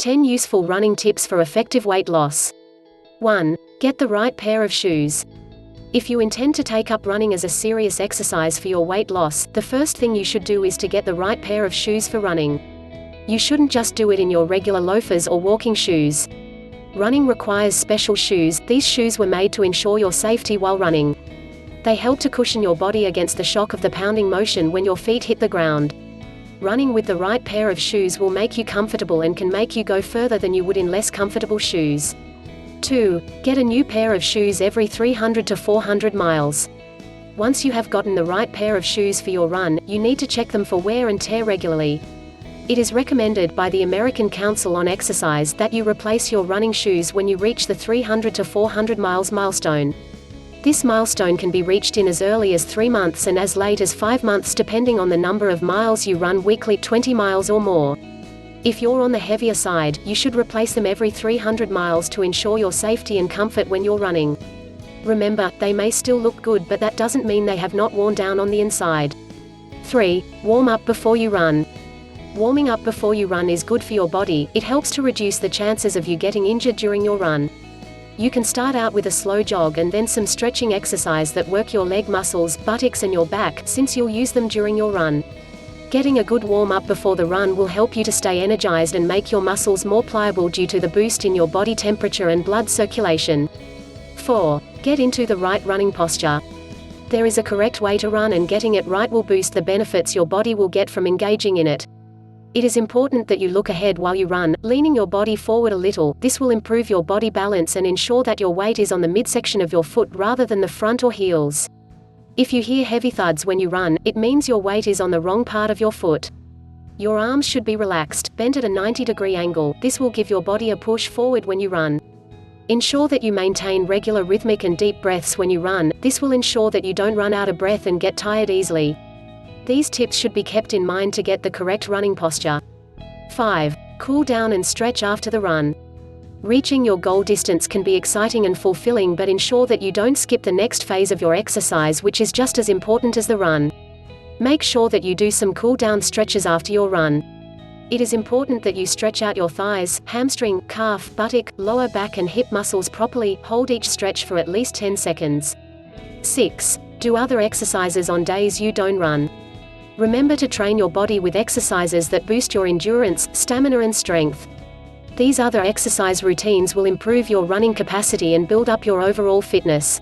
10 useful running tips for effective weight loss. 1. Get the right pair of shoes. If you intend to take up running as a serious exercise for your weight loss, the first thing you should do is to get the right pair of shoes for running. You shouldn't just do it in your regular loafers or walking shoes. Running requires special shoes. These shoes were made to ensure your safety while running. They help to cushion your body against the shock of the pounding motion when your feet hit the ground. Running with the right pair of shoes will make you comfortable and can make you go further than you would in less comfortable shoes. 2. Get a new pair of shoes every 300 to 400 miles. Once you have gotten the right pair of shoes for your run, you need to check them for wear and tear regularly. It is recommended by the American Council on Exercise that you replace your running shoes when you reach the 300 to 400 miles milestone. This milestone can be reached in as early as 3 months and as late as 5 months depending on the number of miles you run weekly, 20 miles or more. If you're on the heavier side, you should replace them every 300 miles to ensure your safety and comfort when you're running. Remember, they may still look good, but that doesn't mean they have not worn down on the inside. 3. Warm up before you run. Warming up before you run is good for your body. It helps to reduce the chances of you getting injured during your run. You can start out with a slow jog and then some stretching exercise that work your leg muscles, buttocks and your back, since you'll use them during your run. Getting a good warm-up before the run will help you to stay energized and make your muscles more pliable due to the boost in your body temperature and blood circulation. 4. Get into the right running posture. There is a correct way to run, and getting it right will boost the benefits your body will get from engaging in it. It is important that you look ahead while you run, leaning your body forward a little. This will improve your body balance and ensure that your weight is on the midsection of your foot rather than the front or heels. If you hear heavy thuds when you run, it means your weight is on the wrong part of your foot. Your arms should be relaxed, bent at a 90-degree angle. This will give your body a push forward when you run. Ensure that you maintain regular rhythmic and deep breaths when you run. This will ensure that you don't run out of breath and get tired easily. These tips should be kept in mind to get the correct running posture. 5. Cool down and stretch after the run. Reaching your goal distance can be exciting and fulfilling, but ensure that you don't skip the next phase of your exercise, which is just as important as the run. Make sure that you do some cool down stretches after your run. It is important that you stretch out your thighs, hamstring, calf, buttock, lower back and hip muscles properly. Hold each stretch for at least 10 seconds. 6. Do other exercises on days you don't run. Remember to train your body with exercises that boost your endurance, stamina and strength. These other exercise routines will improve your running capacity and build up your overall fitness.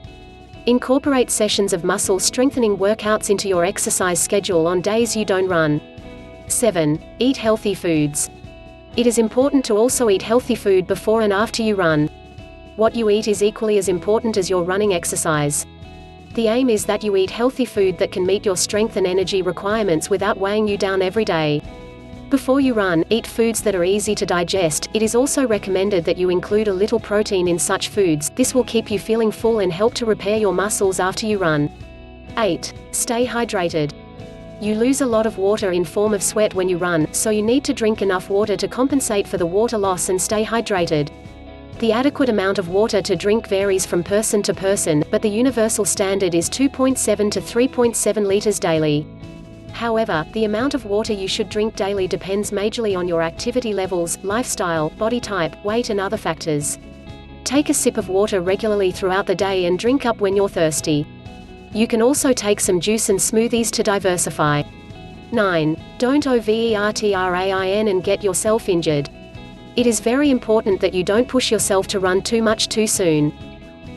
Incorporate sessions of muscle strengthening workouts into your exercise schedule on days you don't run. 7. Eat healthy foods. It is important to also eat healthy food before and after you run. What you eat is equally as important as your running exercise. The aim is that you eat healthy food that can meet your strength and energy requirements without weighing you down every day. Before you run, eat foods that are easy to digest. It is also recommended that you include a little protein in such foods. This will keep you feeling full and help to repair your muscles after you run. 8. Stay hydrated. You lose a lot of water in form of sweat when you run, so you need to drink enough water to compensate for the water loss and stay hydrated. The adequate amount of water to drink varies from person to person, but the universal standard is 2.7 to 3.7 liters daily. However, the amount of water you should drink daily depends majorly on your activity levels, lifestyle, body type, weight and other factors. Take a sip of water regularly throughout the day and drink up when you're thirsty. You can also take some juice and smoothies to diversify. 9. Don't overtrain and get yourself injured. It is very important that you don't push yourself to run too much too soon.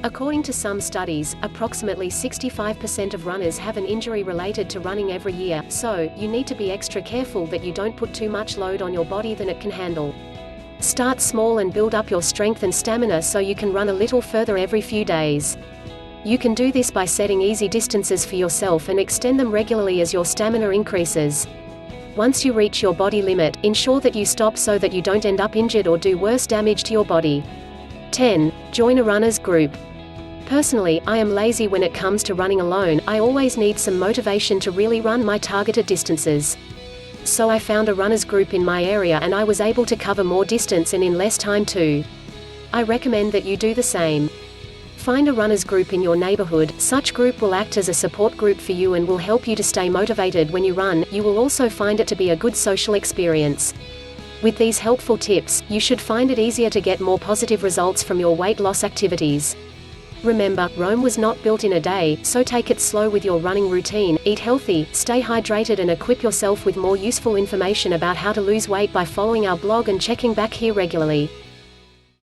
According to some studies, approximately 65% of runners have an injury related to running every year, so you need to be extra careful that you don't put too much load on your body than it can handle. Start small and build up your strength and stamina so you can run a little further every few days. You can do this by setting easy distances for yourself and extend them regularly as your stamina increases. Once you reach your body limit, ensure that you stop so that you don't end up injured or do worse damage to your body. 10. Join a runner's group. Personally, I am lazy when it comes to running alone. I always need some motivation to really run my targeted distances. So I found a runner's group in my area and I was able to cover more distance and in less time too. I recommend that you do the same. Find a runner's group in your neighborhood. Such group will act as a support group for you and will help you to stay motivated when you run. You will also find it to be a good social experience. With these helpful tips, you should find it easier to get more positive results from your weight loss activities. Remember, Rome was not built in a day, so take it slow with your running routine, eat healthy, stay hydrated and equip yourself with more useful information about how to lose weight by following our blog and checking back here regularly.